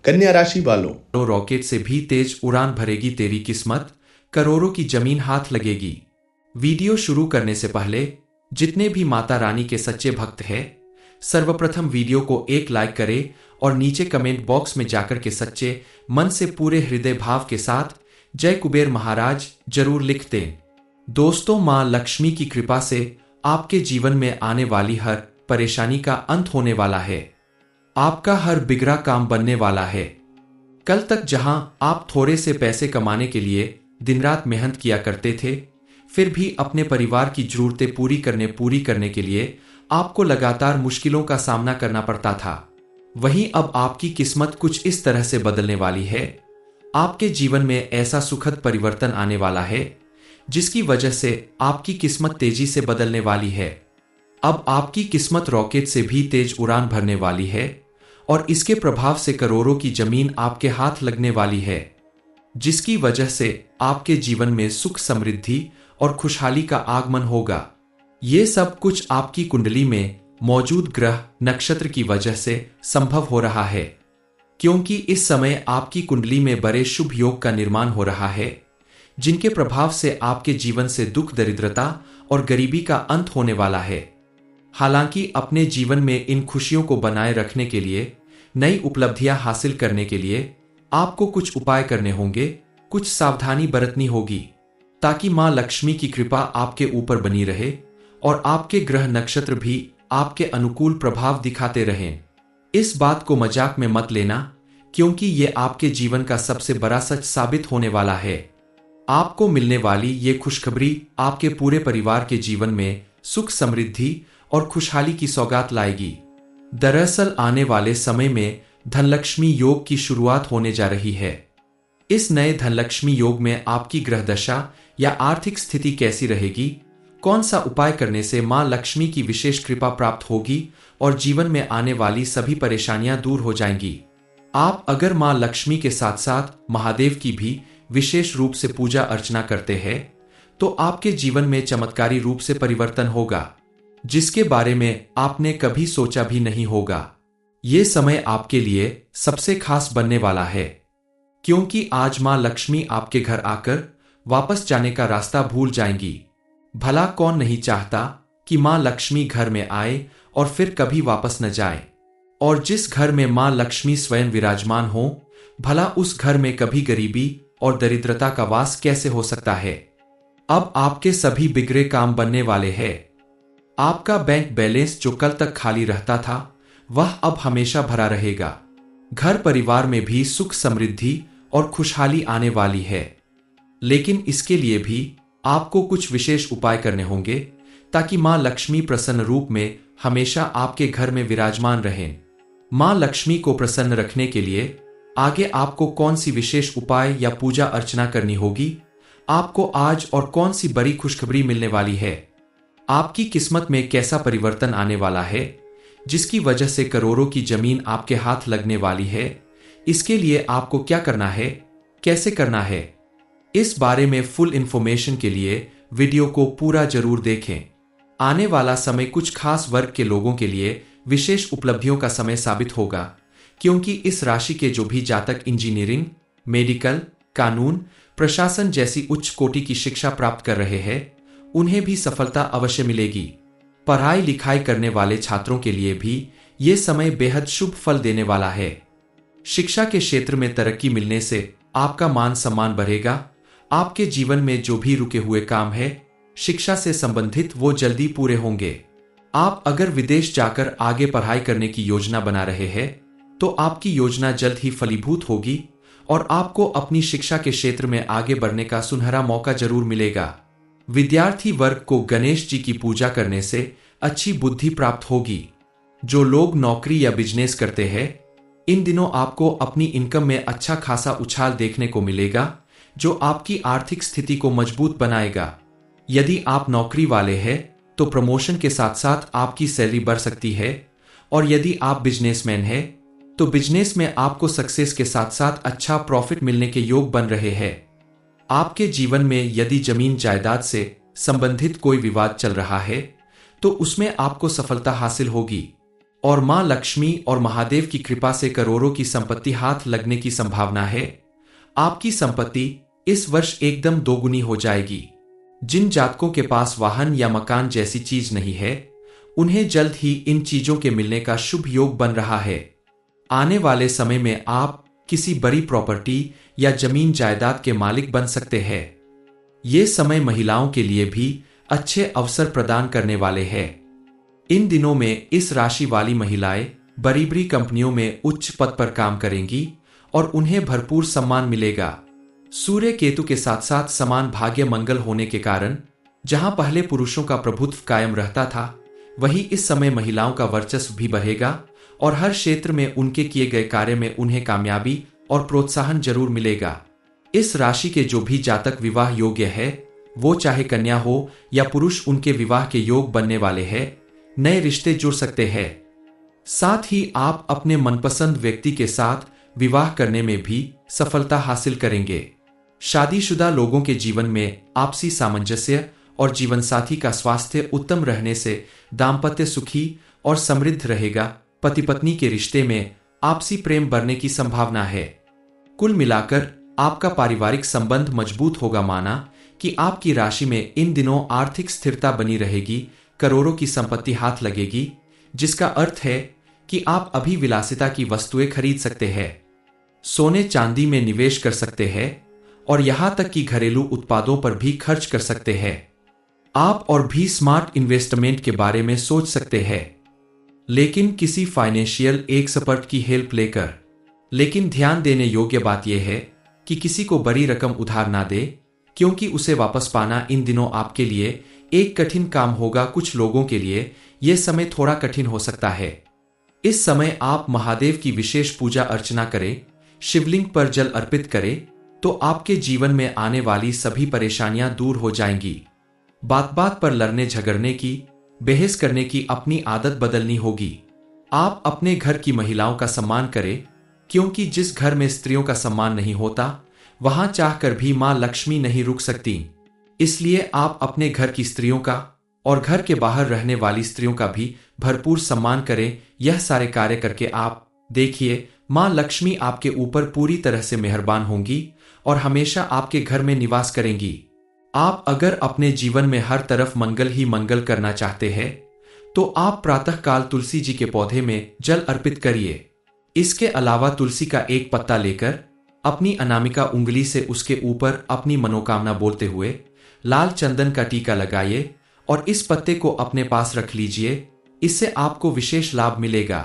कन्या राशि वालों, तो रॉकेट से भी तेज उड़ान भरेगी तेरी किस्मत, करोड़ों की जमीन हाथ लगेगी। वीडियो शुरू करने से पहले जितने भी माता रानी के सच्चे भक्त हैं, सर्वप्रथम वीडियो को एक लाइक करें और नीचे कमेंट बॉक्स में जाकर के सच्चे मन से पूरे हृदय भाव के साथ जय कुबेर महाराज जरूर लिख दें। दोस्तों, मां लक्ष्मी की कृपा से आपके जीवन में आने वाली हर परेशानी का अंत होने वाला है। आपका हर बिगड़ा काम बनने वाला है। कल तक जहां आप थोड़े से पैसे कमाने के लिए दिन रात मेहनत किया करते थे, फिर भी अपने परिवार की जरूरतें पूरी करने के लिए आपको लगातार मुश्किलों का सामना करना पड़ता था, वहीं अब आपकी किस्मत कुछ इस तरह से बदलने वाली है। आपके जीवन में ऐसा सुखद परिवर्तन आने वाला है जिसकी वजह से आपकी किस्मत तेजी से बदलने वाली है। अब आपकी किस्मत रॉकेट से भी तेज उड़ान भरने वाली है और इसके प्रभाव से करोड़ों की जमीन आपके हाथ लगने वाली है, जिसकी वजह से आपके जीवन में सुख, समृद्धि और खुशहाली का आगमन होगा। ये सब कुछ आपकी कुंडली में मौजूद ग्रह नक्षत्र की वजह से संभव हो रहा है, क्योंकि इस समय आपकी कुंडली में बड़े शुभ योग का निर्माण हो रहा है, जिनके प्रभाव से आपके जीवन से दुख, दरिद्रता और गरीबी का अंत होने वाला है। हालांकि अपने जीवन में इन खुशियों को बनाए रखने के लिए, नई उपलब्धियां हासिल करने के लिए आपको कुछ उपाय करने होंगे, कुछ सावधानी बरतनी होगी, ताकि मां लक्ष्मी की कृपा आपके ऊपर बनी रहे और आपके ग्रह नक्षत्र भी आपके अनुकूल प्रभाव दिखाते रहें। इस बात को मजाक में मत लेना, क्योंकि ये आपके जीवन का सबसे बड़ा सच साबित होने वाला है। आपको मिलने वाली ये खुशखबरी आपके पूरे परिवार के जीवन में सुख, समृद्धि और खुशहाली की सौगात लाएगी। दरअसल आने वाले समय में धनलक्ष्मी योग की शुरुआत होने जा रही है। इस नए धनलक्ष्मी योग में आपकी ग्रह दशा या आर्थिक स्थिति कैसी रहेगी, कौन सा उपाय करने से मां लक्ष्मी की विशेष कृपा प्राप्त होगी और जीवन में आने वाली सभी परेशानियां दूर हो जाएंगी। आप अगर मां लक्ष्मी के साथ साथ महादेव की भी विशेष रूप से पूजा अर्चना करते हैं, तो आपके जीवन में चमत्कारी रूप से परिवर्तन होगा, जिसके बारे में आपने कभी सोचा भी नहीं होगा। ये समय आपके लिए सबसे खास बनने वाला है, क्योंकि आज मां लक्ष्मी आपके घर आकर वापस जाने का रास्ता भूल जाएंगी। भला कौन नहीं चाहता कि मां लक्ष्मी घर में आए और फिर कभी वापस न जाए। और जिस घर में मां लक्ष्मी स्वयं विराजमान हो, भला उस घर में कभी गरीबी और दरिद्रता का वास कैसे हो सकता है। अब आपके सभी बिगड़े काम बनने वाले हैं। आपका बैंक बैलेंस जो कल तक खाली रहता था, वह अब हमेशा भरा रहेगा। घर परिवार में भी सुख, समृद्धि और खुशहाली आने वाली है। लेकिन इसके लिए भी आपको कुछ विशेष उपाय करने होंगे, ताकि मां लक्ष्मी प्रसन्न रूप में हमेशा आपके घर में विराजमान रहें। मां लक्ष्मी को प्रसन्न रखने के लिए आगे आपको कौन सी विशेष उपाय या पूजा अर्चना करनी होगी, आपको आज और कौन सी बड़ी खुशखबरी मिलने वाली है, आपकी किस्मत में कैसा परिवर्तन आने वाला है, जिसकी वजह से करोड़ों की जमीन आपके हाथ लगने वाली है, इसके लिए आपको क्या करना है, कैसे करना है, इस बारे में फुल इंफॉर्मेशन के लिए वीडियो को पूरा जरूर देखें। आने वाला समय कुछ खास वर्ग के लोगों के लिए विशेष उपलब्धियों का समय साबित होगा, क्योंकि इस राशि के जो भी जातक इंजीनियरिंग, मेडिकल, कानून, प्रशासन जैसी उच्च कोटि की शिक्षा प्राप्त कर रहे हैं, उन्हें भी सफलता अवश्य मिलेगी। पढ़ाई लिखाई करने वाले छात्रों के लिए भी ये समय बेहद शुभ फल देने वाला है। शिक्षा के क्षेत्र में तरक्की मिलने से आपका मान सम्मान बढ़ेगा। आपके जीवन में जो भी रुके हुए काम है शिक्षा से संबंधित, वो जल्दी पूरे होंगे। आप अगर विदेश जाकर आगे पढ़ाई करने की योजना बना रहे हैं, तो आपकी योजना जल्द ही फलीभूत होगी और आपको अपनी शिक्षा के क्षेत्र में आगे बढ़ने का सुनहरा मौका जरूर मिलेगा। विद्यार्थी वर्ग को गणेश जी की पूजा करने से अच्छी बुद्धि प्राप्त होगी। जो लोग नौकरी या बिजनेस करते हैं, इन दिनों आपको अपनी इनकम में अच्छा खासा उछाल देखने को मिलेगा, जो आपकी आर्थिक स्थिति को मजबूत बनाएगा। यदि आप नौकरी वाले हैं, तो प्रमोशन के साथ साथ आपकी सैलरी बढ़ सकती है, और यदि आप बिजनेसमैन हैं, तो बिजनेस में आपको सक्सेस के साथ साथ अच्छा प्रॉफिट मिलने के योग बन रहे हैं। आपके जीवन में यदि जमीन जायदाद से संबंधित कोई विवाद चल रहा है, तो उसमें आपको सफलता हासिल होगी और मां लक्ष्मी और महादेव की कृपा से करोड़ों की संपत्ति हाथ लगने की संभावना है। आपकी संपत्ति इस वर्ष एकदम दोगुनी हो जाएगी। जिन जातकों के पास वाहन या मकान जैसी चीज नहीं है, उन्हें जल्द ही इन चीजों के मिलने का शुभ योग बन रहा है। आने वाले समय में आप किसी बड़ी प्रॉपर्टी या जमीन जायदाद के मालिक बन सकते हैं। ये समय महिलाओं के लिए भी अच्छे अवसर प्रदान करने वाले हैं। इन दिनों में इस राशि वाली महिलाएं बड़ी बड़ी कंपनियों में उच्च पद पर काम करेंगी और उन्हें भरपूर सम्मान मिलेगा। सूर्य केतु के साथ साथ समान भाग्य मंगल होने के कारण जहां पहले पुरुषों का प्रभुत्व कायम रहता था, वहीं इस समय महिलाओं का वर्चस्व भी बढ़ेगा और हर क्षेत्र में उनके किए गए कार्य में उन्हें कामयाबी और प्रोत्साहन जरूर मिलेगा। इस राशि के जो भी जातक विवाह योग्य है, वो चाहे कन्या हो या पुरुष, उनके विवाह के योग बनने वाले हैं। नए रिश्ते जुड़ सकते हैं। साथ ही आप अपने मनपसंद व्यक्ति के साथ विवाह करने में भी सफलता हासिल करेंगे। शादीशुदा लोगों के जीवन में आपसी सामंजस्य और जीवनसाथी का स्वास्थ्य उत्तम रहने से दाम्पत्य सुखी और समृद्ध रहेगा। पति पत्नी के रिश्ते में आपसी प्रेम बढ़ने की संभावना है। कुल मिलाकर आपका पारिवारिक संबंध मजबूत होगा। माना कि आपकी राशि में इन दिनों आर्थिक स्थिरता बनी रहेगी। करोड़ों की संपत्ति हाथ लगेगी, जिसका अर्थ है कि आप अभी विलासिता की वस्तुएं खरीद सकते हैं, सोने चांदी में निवेश कर सकते हैं और यहां तक कि घरेलू उत्पादों पर भी खर्च कर सकते हैं। आप और भी स्मार्ट इन्वेस्टमेंट के बारे में सोच सकते हैं, लेकिन किसी फाइनेंशियल एक्सपर्ट की हेल्प लेकर। लेकिन ध्यान देने योग्य बात यह है कि किसी को बड़ी रकम उधार ना दे, क्योंकि उसे वापस पाना इन दिनों आपके लिए एक कठिन काम होगा। कुछ लोगों के लिए यह समय थोड़ा कठिन हो सकता है। इस समय आप महादेव की विशेष पूजा अर्चना करें, शिवलिंग पर जल अर्पित करें, तो आपके जीवन में आने वाली सभी परेशानियां दूर हो जाएंगी। बात बात पर लड़ने झगड़ने की, बहस करने की अपनी आदत बदलनी होगी। आप अपने घर की महिलाओं का सम्मान करें, क्योंकि जिस घर में स्त्रियों का सम्मान नहीं होता, वहां चाहकर भी मां लक्ष्मी नहीं रुक सकती। इसलिए आप अपने घर की स्त्रियों का और घर के बाहर रहने वाली स्त्रियों का भी भरपूर सम्मान करें। यह सारे कार्य करके आप देखिए, मां लक्ष्मी आपके ऊपर पूरी तरह से मेहरबान होंगी और हमेशा आपके घर में निवास करेंगी। आप अगर अपने जीवन में हर तरफ मंगल ही मंगल करना चाहते हैं, तो आप प्रातःकाल तुलसी जी के पौधे में जल अर्पित करिए। इसके अलावा तुलसी का एक पत्ता लेकर अपनी अनामिका उंगली से उसके ऊपर अपनी मनोकामना बोलते हुए लाल चंदन का टीका लगाइए और इस पत्ते को अपने पास रख लीजिए। इससे आपको विशेष लाभ मिलेगा।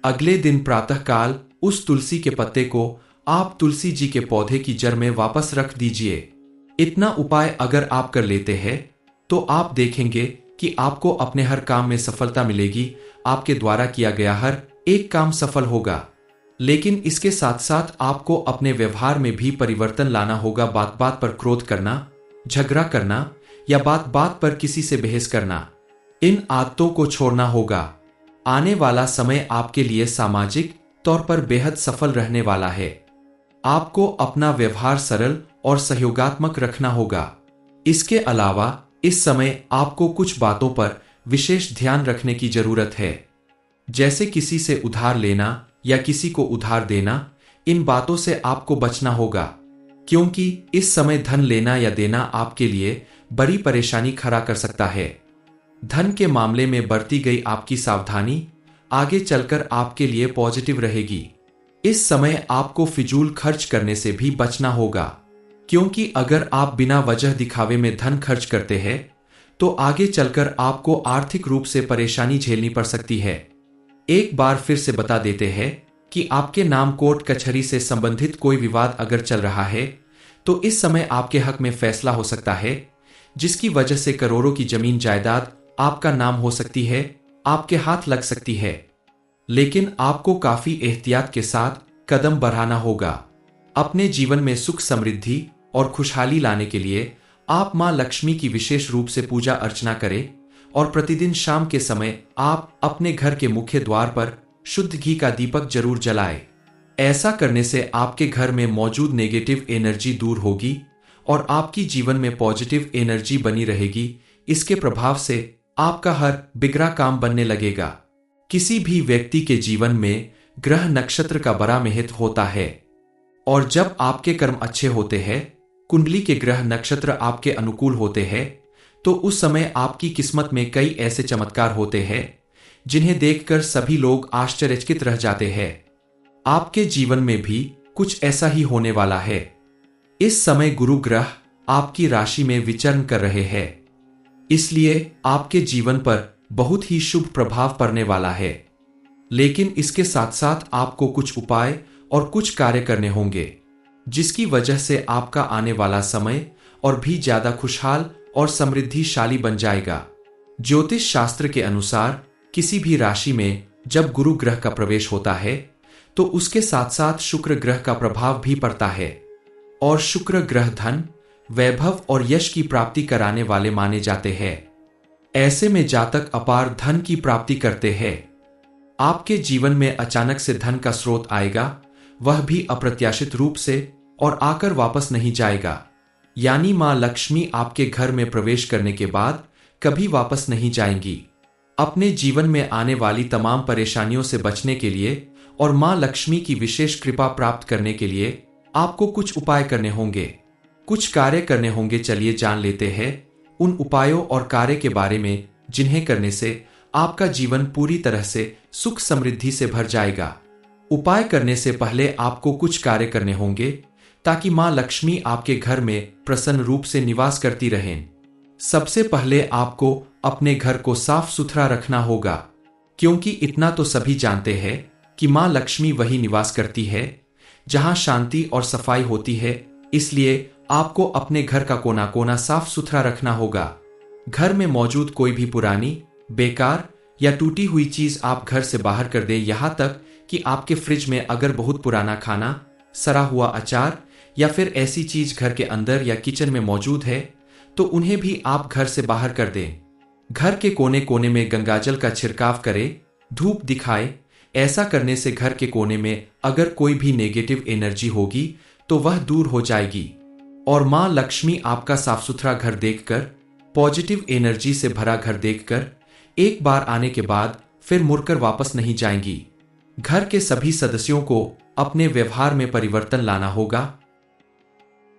अगले दिन प्रातःकाल उस तुलसी के पत्ते को आप तुलसी जी के पौधे की जड़ में वापस रख दीजिए। इतना उपाय अगर आप कर लेते हैं, तो आप देखेंगे कि आपको अपने हर काम में सफलता मिलेगी। आपके द्वारा किया गया हर एक काम सफल होगा। लेकिन इसके साथ साथ आपको अपने व्यवहार में भी परिवर्तन लाना होगा। बात बात पर क्रोध करना, झगड़ा करना या बात बात पर किसी से बहस करना, इन आदतों को छोड़ना होगा। आने वाला समय आपके लिए सामाजिक तौर पर बेहद सफल रहने वाला है। आपको अपना व्यवहार सरल और सहयोगात्मक रखना होगा। इसके अलावा इस समय आपको कुछ बातों पर विशेष ध्यान रखने की जरूरत है, जैसे किसी से उधार लेना या किसी को उधार देना। इन बातों से आपको बचना होगा, क्योंकि इस समय धन लेना या देना आपके लिए बड़ी परेशानी खड़ा कर सकता है। धन के मामले में बरती गई आपकी सावधानी आगे चलकर आपके लिए पॉजिटिव रहेगी। इस समय आपको फिजूल खर्च करने से भी बचना होगा, क्योंकि अगर आप बिना वजह दिखावे में धन खर्च करते हैं, तो आगे चलकर आपको आर्थिक रूप से परेशानी झेलनी पड़ सकती है। एक बार फिर से बता देते हैं कि आपके नाम कोर्ट कचहरी से संबंधित कोई विवाद अगर चल रहा है, तो इस समय आपके हक में फैसला हो सकता है, जिसकी वजह से करोड़ों की जमीन जायदाद आपका नाम हो सकती है, आपके हाथ लग सकती है। लेकिन आपको काफी एहतियात के साथ कदम बढ़ाना होगा। अपने जीवन में सुख समृद्धि और खुशहाली लाने के लिए आप मां लक्ष्मी की विशेष रूप से पूजा अर्चना करें और प्रतिदिन शाम के समय आप अपने घर के मुख्य द्वार पर शुद्ध घी का दीपक जरूर जलाएं। ऐसा करने से आपके घर में मौजूद नेगेटिव एनर्जी दूर होगी और आपकी जीवन में पॉजिटिव एनर्जी बनी रहेगी। इसके प्रभाव से आपका हर बिगड़ा काम बनने लगेगा। किसी भी व्यक्ति के जीवन में ग्रह नक्षत्र का बड़ा महत्व होता है और जब आपके कर्म अच्छे होते हैं, कुंडली के ग्रह नक्षत्र आपके अनुकूल होते हैं, तो उस समय आपकी किस्मत में कई ऐसे चमत्कार होते हैं जिन्हें देखकर सभी लोग आश्चर्यचकित रह जाते हैं। आपके जीवन में भी कुछ ऐसा ही होने वाला है। इस समय गुरु ग्रह आपकी राशि में विचरण कर रहे हैं, इसलिए आपके जीवन पर बहुत ही शुभ प्रभाव पड़ने वाला है। लेकिन इसके साथ साथ आपको कुछ उपाय और कुछ कार्य करने होंगे, जिसकी वजह से आपका आने वाला समय और भी ज्यादा खुशहाल और समृद्धिशाली बन जाएगा। ज्योतिष शास्त्र के अनुसार किसी भी राशि में जब गुरु ग्रह का प्रवेश होता है तो उसके साथ साथ शुक्र ग्रह का प्रभाव भी पड़ता है और शुक्र ग्रह धन, वैभव और यश की प्राप्ति कराने वाले माने जाते हैं। ऐसे में जातक अपार धन की प्राप्ति करते हैं। आपके जीवन में अचानक से धन का स्रोत आएगा, वह भी अप्रत्याशित रूप से, और आकर वापस नहीं जाएगा। यानी मां लक्ष्मी आपके घर में प्रवेश करने के बाद कभी वापस नहीं जाएंगी। अपने जीवन में आने वाली तमाम परेशानियों से बचने के लिए और मां लक्ष्मी की विशेष कृपा प्राप्त करने के लिए आपको कुछ उपाय करने होंगे, कुछ कार्य करने होंगे। चलिए जान लेते हैं उन उपायों और कार्य के बारे में जिन्हें करने से आपका जीवन पूरी तरह से सुख समृद्धि से भर जाएगा। उपाय करने से पहले आपको कुछ कार्य करने होंगे ताकि मां लक्ष्मी आपके घर में प्रसन्न रूप से निवास करती रहें। सबसे पहले आपको अपने घर को साफ सुथरा रखना होगा, क्योंकि इतना तो सभी जानते हैं कि मां लक्ष्मी वही निवास करती है जहां शांति और सफाई होती है। इसलिए आपको अपने घर का कोना कोना साफ सुथरा रखना होगा। घर में मौजूद कोई भी पुरानी, बेकार या टूटी हुई चीज आप घर से बाहर कर दें। यहां तक कि आपके फ्रिज में अगर बहुत पुराना खाना, सड़ा हुआ अचार या फिर ऐसी चीज घर के अंदर या किचन में मौजूद है तो उन्हें भी आप घर से बाहर कर दें। घर के कोने कोने में गंगाजल का छिड़काव करें, धूप दिखाए। ऐसा करने से घर के कोने में अगर कोई भी नेगेटिव एनर्जी होगी तो वह दूर हो जाएगी और मां लक्ष्मी आपका साफ सुथरा घर देखकर, पॉजिटिव एनर्जी से भरा घर देखकर एक बार आने के बाद फिर मुड़कर वापस नहीं जाएंगी। घर के सभी सदस्यों को अपने व्यवहार में परिवर्तन लाना होगा